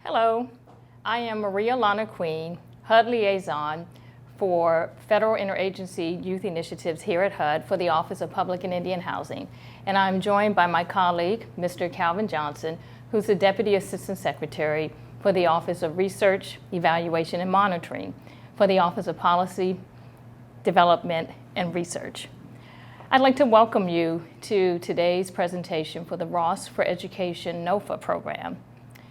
Hello, I am Maria Lana Queen, HUD Liaison for Federal Interagency Youth Initiatives here at HUD for the Office of Public and Indian Housing. And I'm joined by my colleague, Mr. Calvin Johnson, who's the Deputy Assistant Secretary for the Office of Research, Evaluation, and Monitoring for the Office of Policy, Development, and Research. I'd like to welcome you to today's presentation for the Ross for Education NOFA program.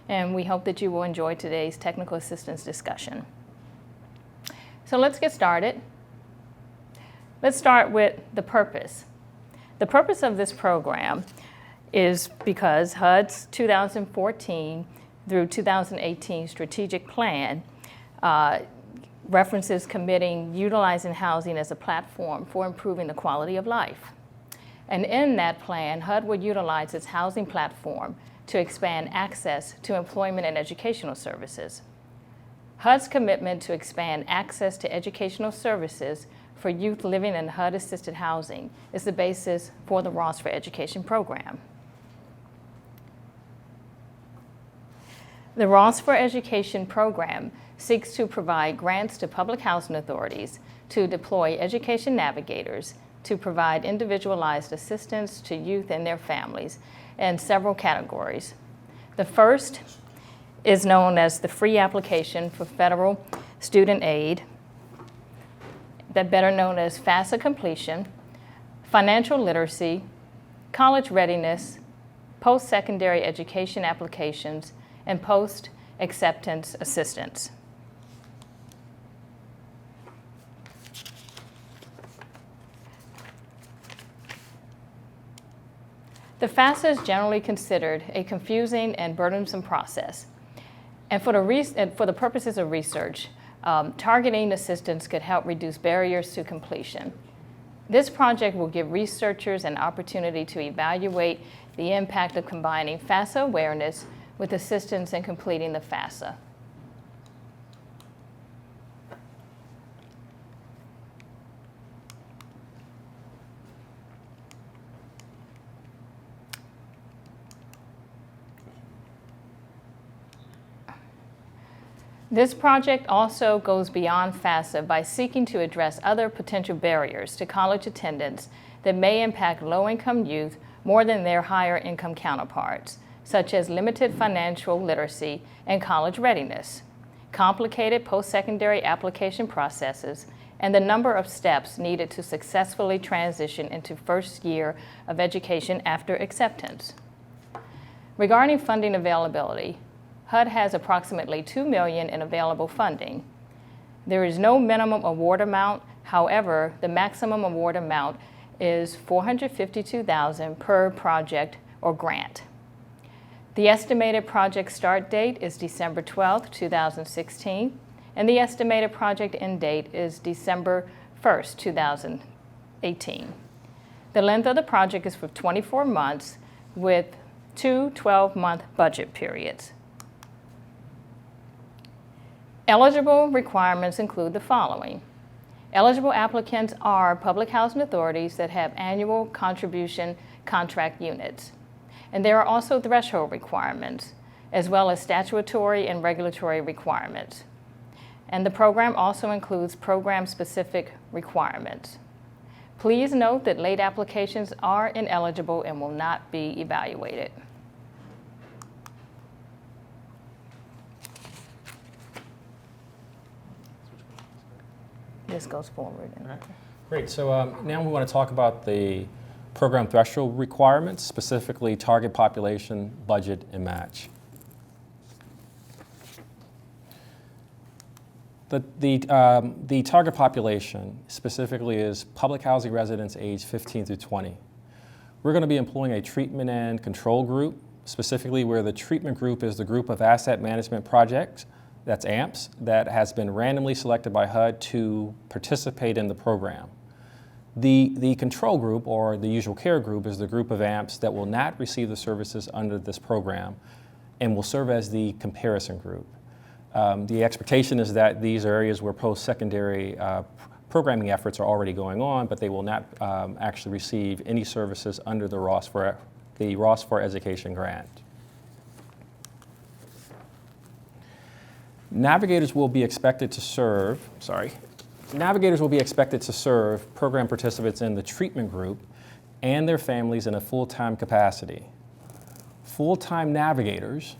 And we hope that you will enjoy today's technical assistance discussion. So let's get started. Let's start with the purpose. The purpose of this program is because HUD's 2014 through 2018 strategic plan references committing utilizing housing as a platform for improving the quality of life. And in that plan, HUD would utilize its housing platform to expand access to employment and educational services. HUD's commitment to expand access to educational services for youth living in HUD-assisted housing is the basis for the Ross for Education program. The Ross for Education program seeks to provide grants to public housing authorities to deploy education navigators to provide individualized assistance to youth and their families in several categories. The first is known as the free application for federal student aid, that better known as FAFSA completion, financial literacy, college readiness, post-secondary education applications, and post-acceptance assistance. The FAFSA is generally considered a confusing and burdensome process. And for the purposes of research, targeting assistance could help reduce barriers to completion. This project will give researchers an opportunity to evaluate the impact of combining FAFSA awareness with assistance in completing the FAFSA. This project also goes beyond FAFSA by seeking to address other potential barriers to college attendance that may impact low-income youth more than their higher-income counterparts, such as limited financial literacy and college readiness, complicated post-secondary application processes, and the number of steps needed to successfully transition into first year of education after acceptance. Regarding funding availability, HUD has approximately $2 million in available funding. There is no minimum award amount. However, the maximum award amount is $452,000 per project or grant. The estimated project start date is December 12, 2016, and the estimated project end date is December 1st, 2018. The length of the project is for 24 months with 2 12-month budget periods. Eligible requirements include the following. Eligible applicants are public housing authorities that have annual contribution contract units. And there are also threshold requirements, as well as statutory and regulatory requirements. And the program also includes program-specific requirements. Please note that late applications are ineligible and will not be evaluated. This goes forward. Right. Great. So now we want to talk about the program threshold requirements, specifically target population, budget, and match. The target population specifically is public housing residents aged 15 through 20. We're going to be employing a treatment and control group, specifically where the treatment group is the group of asset management projects, that's AMPS, that has been randomly selected by HUD to participate in the program. The control group, or the usual care group, is the group of AMPS that will not receive the services under this program and will serve as the comparison group. The expectation is that these are areas where post-secondary programming efforts are already going on, but they will not actually receive any services under the Ross for Education grant. Navigators will be expected to serve program participants in the treatment group and their families in a full-time capacity. Full-time navigators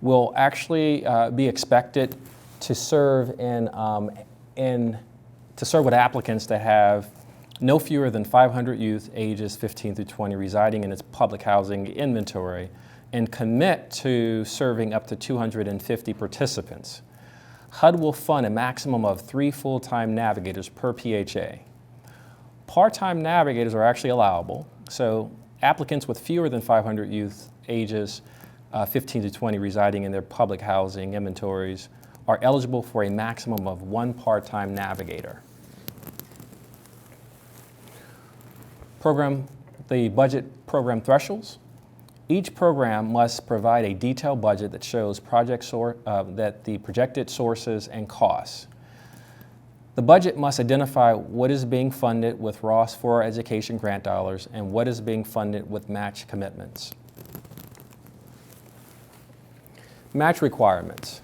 will actually be expected to serve with applicants that have no fewer than 500 youth ages 15 through 20 residing in its public housing inventory and commit to serving up to 250 participants. HUD will fund a maximum of 3 full-time navigators per PHA. Part-time navigators are actually allowable, so applicants with fewer than 500 youth ages 15 to 20 residing in their public housing inventories are eligible for a maximum of 1 part-time navigator. The budget program thresholds. Each program must provide a detailed budget that shows the projected sources and costs. The budget must identify what is being funded with Ross for Education grant dollars and what is being funded with match commitments. Match requirements.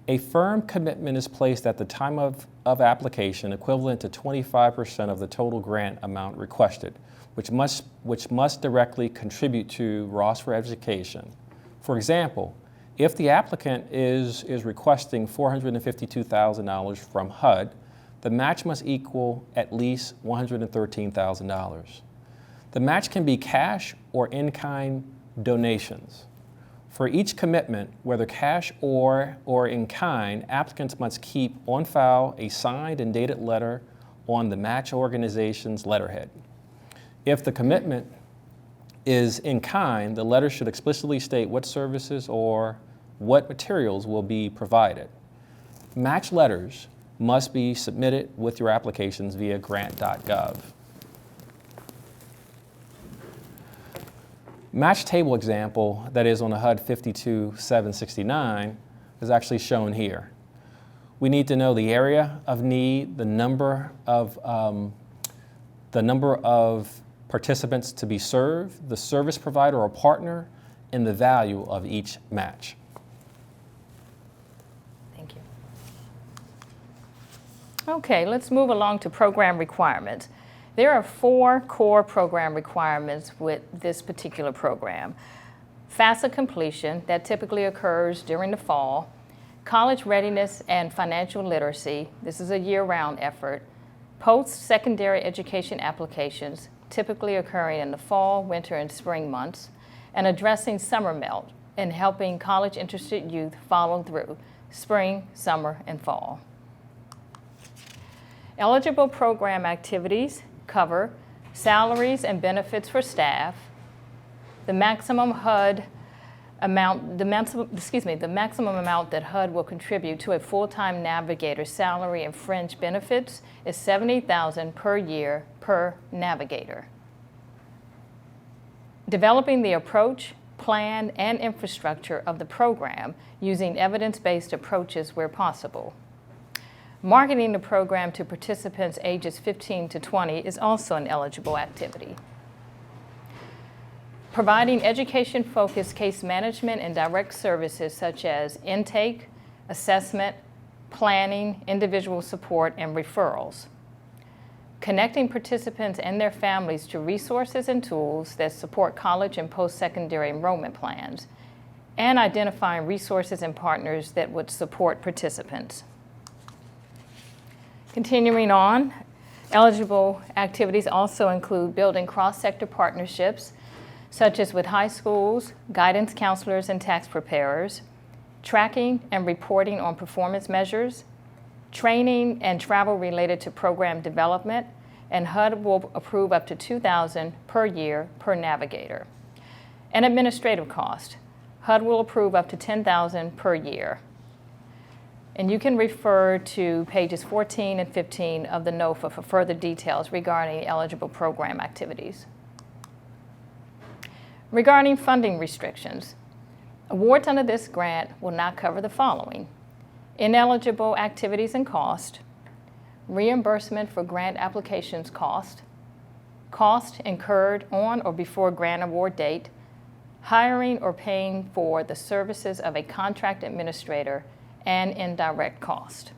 A firm commitment is placed at the time of application equivalent to 25% of the total grant amount requested, which must directly contribute to Ross for Education. For example, if the applicant is requesting $452,000 from HUD, the match must equal at least $113,000. The match can be cash or in-kind donations. For each commitment, whether cash or in kind, applicants must keep on file a signed and dated letter on the match organization's letterhead. If the commitment is in kind, the letter should explicitly state what services or what materials will be provided. Match letters must be submitted with your applications via grant.gov. Match table example that is on the HUD 52769 is actually shown here. We need to know the area of need, the number of participants to be served, the service provider or partner, and the value of each match. Thank you. Okay, let's move along to program requirements. There are 4 core program requirements with this particular program. FAFSA completion, that typically occurs during the fall. College readiness and financial literacy, this is a year-round effort. Post-secondary education applications, typically occurring in the fall, winter, and spring months. And addressing summer melt and helping college-interested youth follow through spring, summer, and fall. Eligible program activities cover salaries and benefits for staff, the maximum amount that HUD will contribute to a full-time navigator's salary and fringe benefits is $70,000 per year per navigator. Developing the approach, plan, and infrastructure of the program using evidence-based approaches where possible. Marketing the program to participants ages 15 to 20 is also an eligible activity. Providing education-focused case management and direct services such as intake, assessment, planning, individual support, and referrals. Connecting participants and their families to resources and tools that support college and post-secondary enrollment plans, and identifying resources and partners that would support participants. Continuing on, eligible activities also include building cross-sector partnerships, such as with high schools, guidance counselors, and tax preparers, tracking and reporting on performance measures, training and travel related to program development, and HUD will approve up to $2,000 per year per navigator. And administrative cost, HUD will approve up to $10,000 per year. And you can refer to pages 14 and 15 of the NOFA for further details regarding eligible program activities. Regarding funding restrictions, awards under this grant will not cover the following: ineligible activities and cost, reimbursement for grant applications cost incurred on or before grant award date, hiring or paying for the services of a contract administrator, and indirect cost.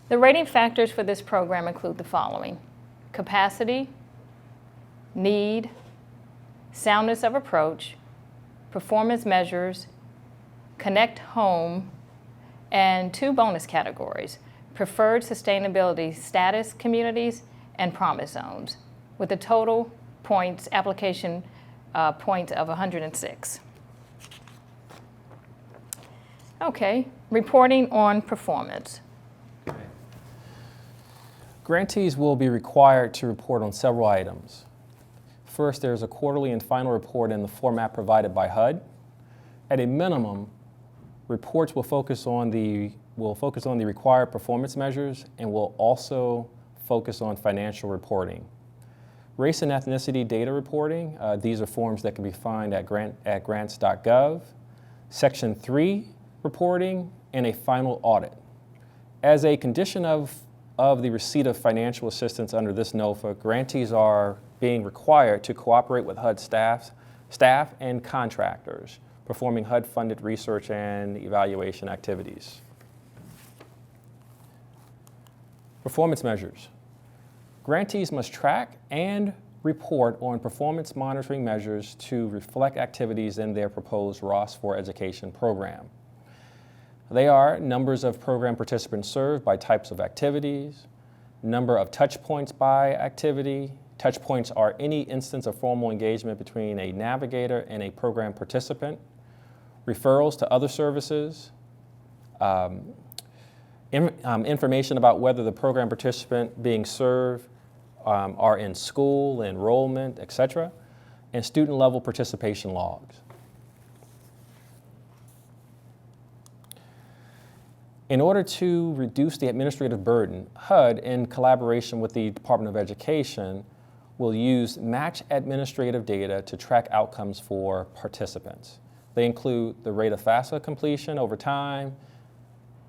The rating factors for this program include the following: capacity, need, soundness of approach, performance measures, connect home, and 2 bonus categories: preferred sustainability status communities and promise zones, with a total points, application points of 106. Okay, reporting on performance. Grantees will be required to report on several items. First, there's a quarterly and final report in the format provided by HUD. At a minimum, reports will focus on the required performance measures and will also focus on financial reporting. Race and ethnicity data reporting, these are forms that can be found at grants.gov. Section 3 reporting, and a final audit. As a condition of the receipt of financial assistance under this NOFA, grantees are being required to cooperate with HUD staff and contractors performing HUD-funded research and evaluation activities. Performance measures. Grantees must track and report on performance monitoring measures to reflect activities in their proposed Ross for Education program. They are numbers of program participants served by types of activities, number of touch points by activity. Touch points are any instance of formal engagement between a navigator and a program participant, referrals to other services, information about whether the program participant being served are in school, enrollment, etc., and student level participation logs. In order to reduce the administrative burden, HUD, in collaboration with the Department of Education, will use match administrative data to track outcomes for participants. They include the rate of FAFSA completion over time,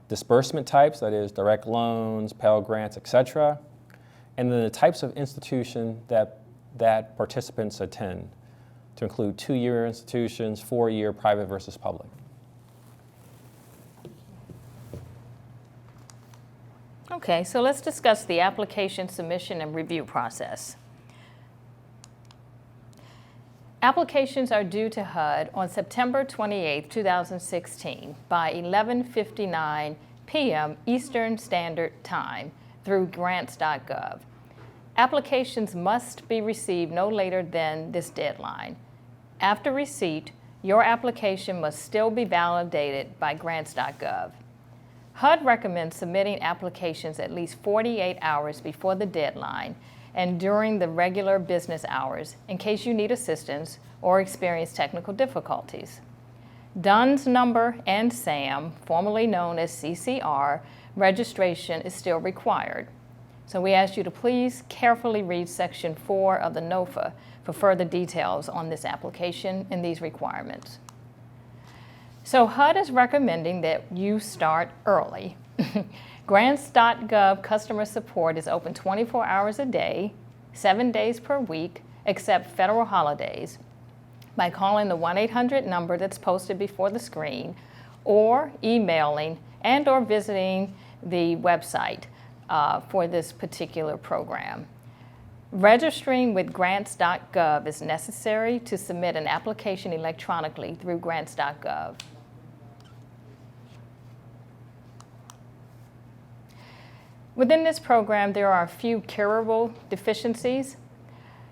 disbursement types, that is direct loans, Pell Grants, etc., and then the types of institution that participants attend, to include 2-year institutions, 4-year private versus public. Okay, so let's discuss the application submission and review process. Applications are due to HUD on September 28, 2016 by 11:59 p.m. Eastern Standard Time through grants.gov. Applications must be received no later than this deadline. After receipt, your application must still be validated by grants.gov. HUD recommends submitting applications at least 48 hours before the deadline and during the regular business hours in case you need assistance or experience technical difficulties. DUNS number and SAM, formerly known as CCR, registration is still required. So we ask you to please carefully read Section 4 of the NOFA for further details on this application and these requirements. So HUD is recommending that you start early. Grants.gov customer support is open 24 hours a day, 7 days per week, except federal holidays, by calling the 1-800 number that's posted before the screen, or emailing and or visiting the website for this particular program. Registering with grants.gov is necessary to submit an application electronically through grants.gov. Within this program, there are a few curable deficiencies,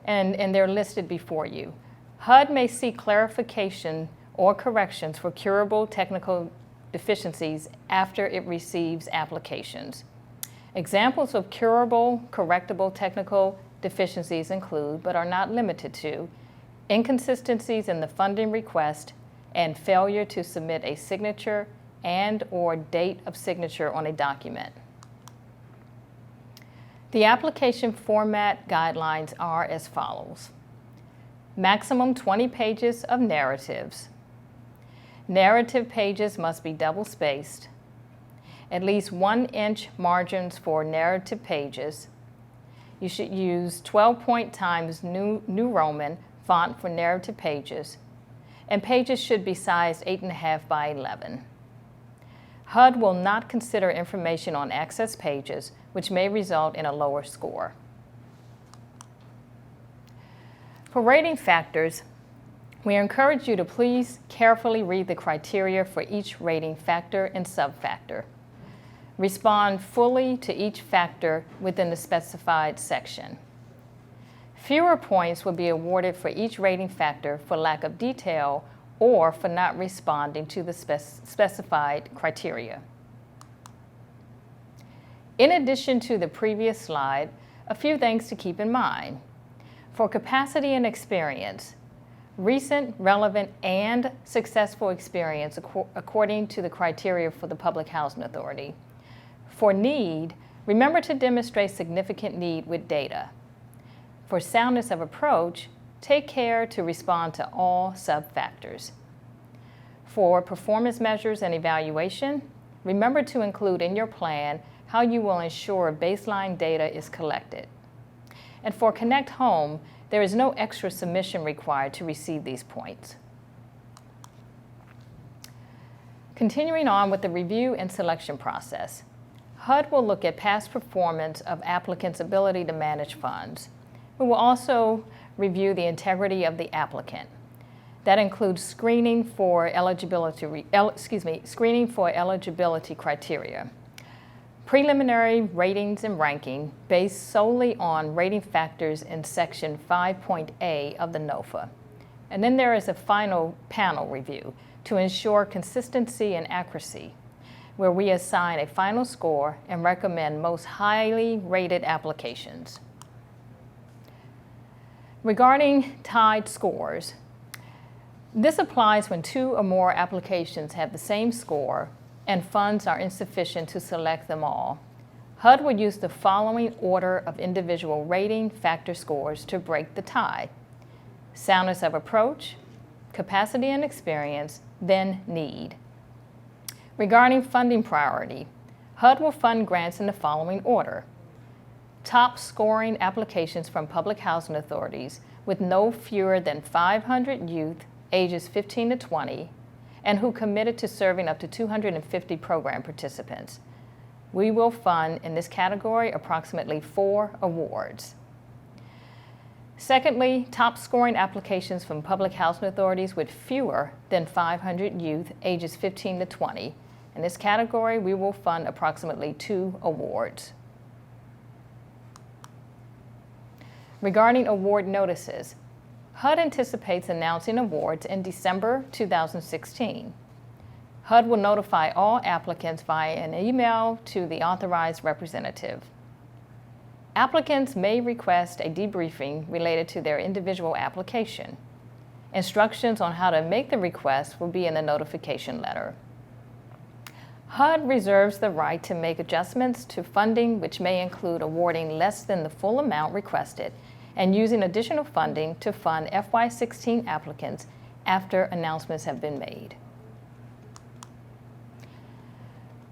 and they're listed before you. HUD may seek clarification or corrections for curable technical deficiencies after it receives applications. Examples of curable, correctable technical deficiencies include, but are not limited to, inconsistencies in the funding request and failure to submit a signature and or date of signature on a document. The application format guidelines are as follows. Maximum 20 pages of narratives. Narrative pages must be double-spaced. At least 1-inch margins for narrative pages. You should use 12-point times New Roman font for narrative pages, and pages should be sized 8.5 by 11. HUD will not consider information on access pages, which may result in a lower score. For rating factors, we encourage you to please carefully read the criteria for each rating factor and subfactor. Respond fully to each factor within the specified section. Fewer points will be awarded for each rating factor for lack of detail or for not responding to the specified criteria. In addition to the previous slide, a few things to keep in mind. For capacity and experience, recent, relevant, and successful experience according to the criteria for the Public Housing Authority. For need, remember to demonstrate significant need with data. For soundness of approach, take care to respond to all sub-factors. For performance measures and evaluation, remember to include in your plan how you will ensure baseline data is collected. And for Connect Home, there is no extra submission required to receive these points. Continuing on with the review and selection process, HUD will look at past performance of applicants' ability to manage funds. We will also review the integrity of the applicant. That includes screening for eligibility criteria. Preliminary ratings and ranking based solely on rating factors in Section 5.A of the NOFA. And then there is a final panel review to ensure consistency and accuracy, where we assign a final score and recommend most highly rated applications. Regarding tied scores, this applies when 2 or more applications have the same score and funds are insufficient to select them all. HUD would use the following order of individual rating factor scores to break the tie: soundness of approach, capacity and experience, then need. Regarding funding priority, HUD will fund grants in the following order: top scoring applications from public housing authorities with no fewer than 500 youth ages 15 to 20 and who committed to serving up to 250 program participants. We will fund in this category approximately 4 awards. Secondly, top scoring applications from public housing authorities with fewer than 500 youth ages 15 to 20. In this category, we will fund approximately 2 awards. Regarding award notices, HUD anticipates announcing awards in December 2016. HUD will notify all applicants via an email to the authorized representative. Applicants may request a debriefing related to their individual application. Instructions on how to make the request will be in the notification letter. HUD reserves the right to make adjustments to funding, which may include awarding less than the full amount requested and using additional funding to fund FY16 applicants after announcements have been made.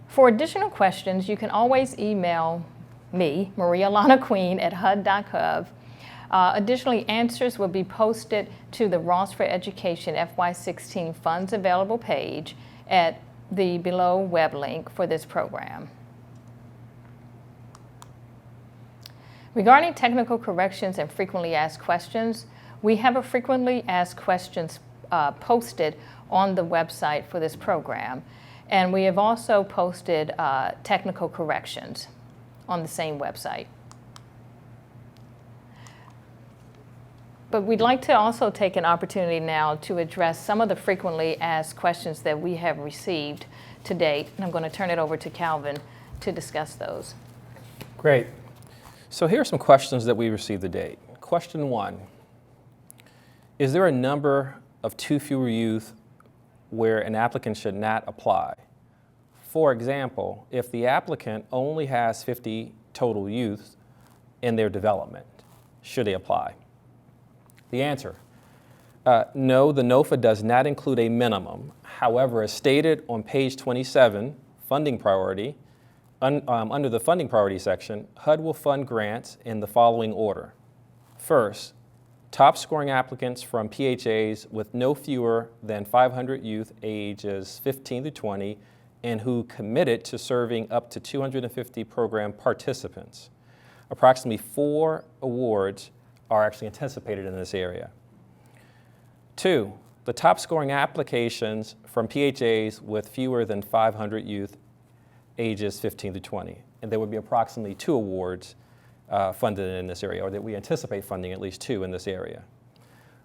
For additional questions, you can always email me, Maria Lana Queen, at hud.gov. Additionally, answers will be posted to the Ross for Education FY16 Funds Available page at the below web link for this program. Regarding technical corrections and frequently asked questions, we have a frequently asked questions posted on the website for this program, and we have also posted technical corrections on the same website. But we'd like to also take an opportunity now to address some of the frequently asked questions that we have received to date, and I'm going to turn it over to Calvin to discuss those. Great. So here are some questions that we received to date. Question 1, is there a number of too few youth where an applicant should not apply? For example, if the applicant only has 50 total youth in their development, should they apply? The answer, no, the NOFA does not include a minimum. However, as stated on page 27, funding priority, Under the funding priority section, HUD will fund grants in the following order. First, top scoring applicants from PHAs with no fewer than 500 youth ages 15 to 20 and who committed to serving up to 250 program participants. Approximately 4 awards are actually anticipated in this area. 2, the top scoring applications from PHAs with fewer than 500 youth ages 15 to 20. And there would be approximately 2 awards funded in this area, or that we anticipate funding at least 2 in this area.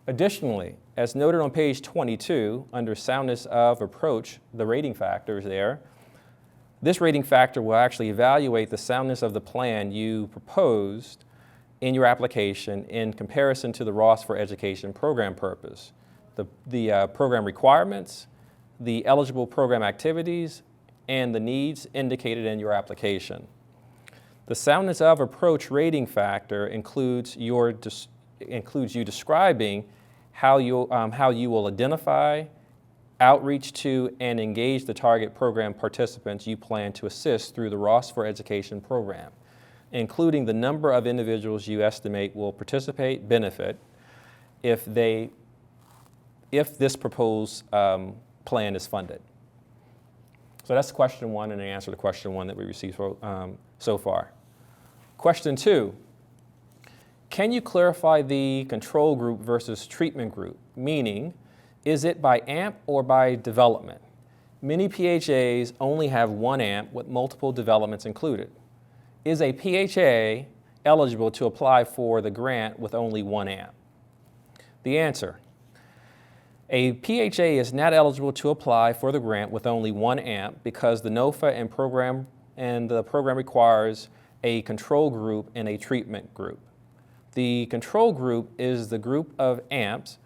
Additionally, as noted on page 22, under soundness of approach, the rating factors there, this rating factor will actually evaluate the soundness of the plan you proposed in your application in comparison to the Ross for Education program purpose, the program requirements, the eligible program activities, and the needs indicated in your application. The soundness of approach rating factor includes you describing how you will identify, outreach to, and engage the target program participants you plan to assist through the Ross for Education program, including the number of individuals you estimate will benefit if this proposed plan is funded. So that's question 1 and an answer to question 1 that we received so far. Question 2, can you clarify the control group versus treatment group? Meaning, is it by AMP or by development? Many PHAs only have 1 AMP with multiple developments included. Is a PHA eligible to apply for the grant with only 1 AMP? The answer, a PHA is not eligible to apply for the grant with only 1 AMP because the NOFA and the program requires a control group and a treatment group. The control group is the group of AMPs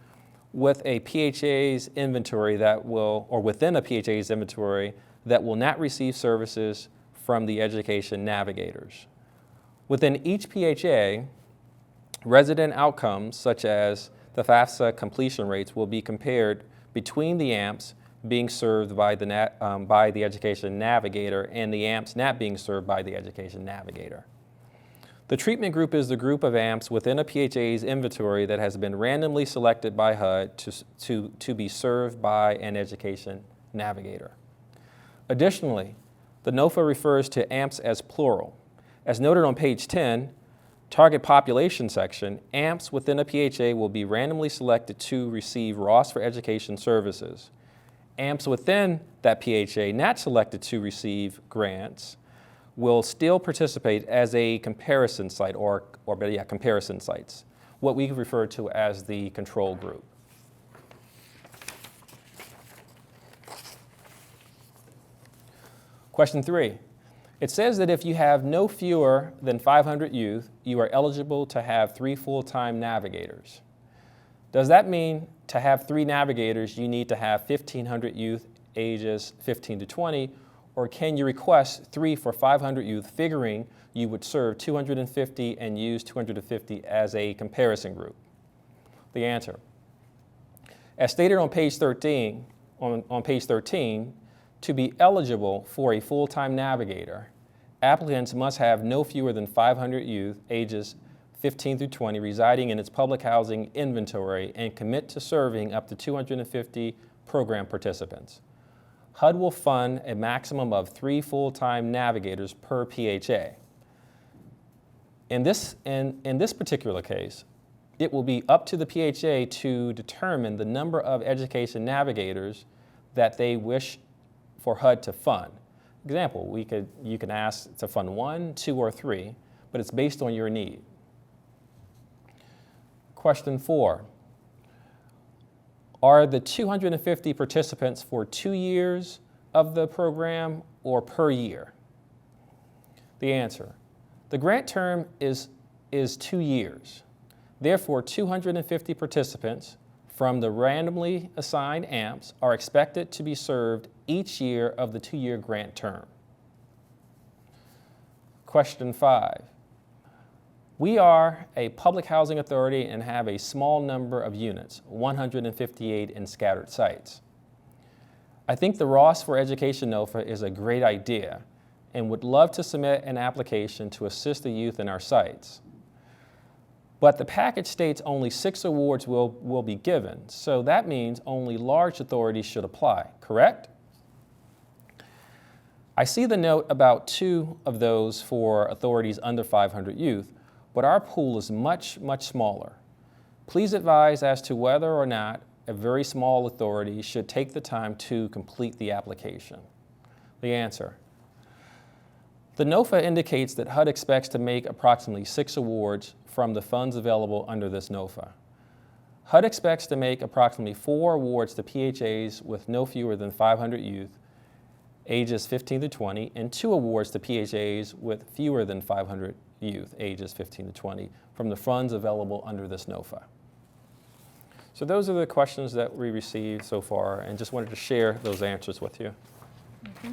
with a PHA's inventory within a PHA's inventory that will not receive services from the education navigators. Within each PHA, resident outcomes such as the FAFSA completion rates will be compared between the AMPs being served by the education navigator and the AMPs not being served by the education navigator. The treatment group is the group of AMPs within a PHA's inventory that has been randomly selected by HUD to be served by an education navigator. Additionally, the NOFA refers to AMPs as plural. As noted on page 10, target population section, AMPs within a PHA will be randomly selected to receive Ross for Education services. AMPs within that PHA not selected to receive grants will still participate as a comparison site comparison sites, what we refer to as the control group. Question 3. It says that if you have no fewer than 500 youth, you are eligible to have 3 full-time navigators. Does that mean to have 3 navigators, you need to have 1,500 youth ages 15 to 20, or can you request 3 for 500 youth, figuring you would serve 250 and use 250 as a comparison group? The answer, as stated on page 13, to be eligible for a full-time navigator, applicants must have no fewer than 500 youth ages 15 through 20 residing in its public housing inventory and commit to serving up to 250 program participants. HUD will fund a maximum of 3 full-time navigators per PHA. In this particular case, it will be up to the PHA to determine the number of education navigators that they wish for HUD to fund. Example, you can ask to fund 1, 2, or 3, but it's based on your need. Question 4, are the 250 participants for 2 years of the program or per year? The answer, the grant term is 2 years. Therefore, 250 participants from the randomly assigned AMPs are expected to be served each year of the 2-year grant term. Question 5. We are a public housing authority and have a small number of units, 158 in scattered sites. I think the Ross for Education NOFA is a great idea, and would love to submit an application to assist the youth in our sites. But the package states only 6 awards will be given, so that means only large authorities should apply, correct? I see the note about 2 of those for authorities under 500 youth, but our pool is much, much smaller. Please advise as to whether or not a very small authority should take the time to complete the application. The answer. The NOFA indicates that HUD expects to make approximately 6 awards from the funds available under this NOFA. HUD expects to make approximately 4 awards to PHAs with no fewer than 500 youth, ages 15 to 20, and 2 awards to PHAs with fewer than 500 youth, ages 15 to 20, from the funds available under this NOFA. So those are the questions that we received so far, and just wanted to share those answers with you.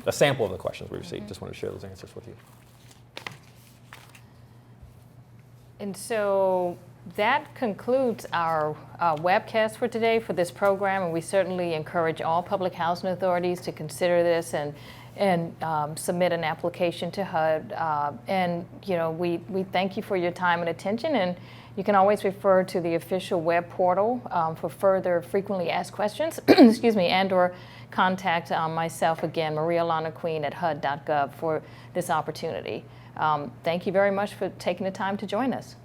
A sample of the questions we received, just wanted to share those answers with you. And so that concludes our webcast for today for this program, and we certainly encourage all public housing authorities to consider this and submit an application to HUD. And we thank you for your time and attention, and you can always refer to the official web portal for further frequently asked questions, excuse me, and/or contact myself again, Maria Lana Queen at HUD.gov for this opportunity. Thank you very much for taking the time to join us.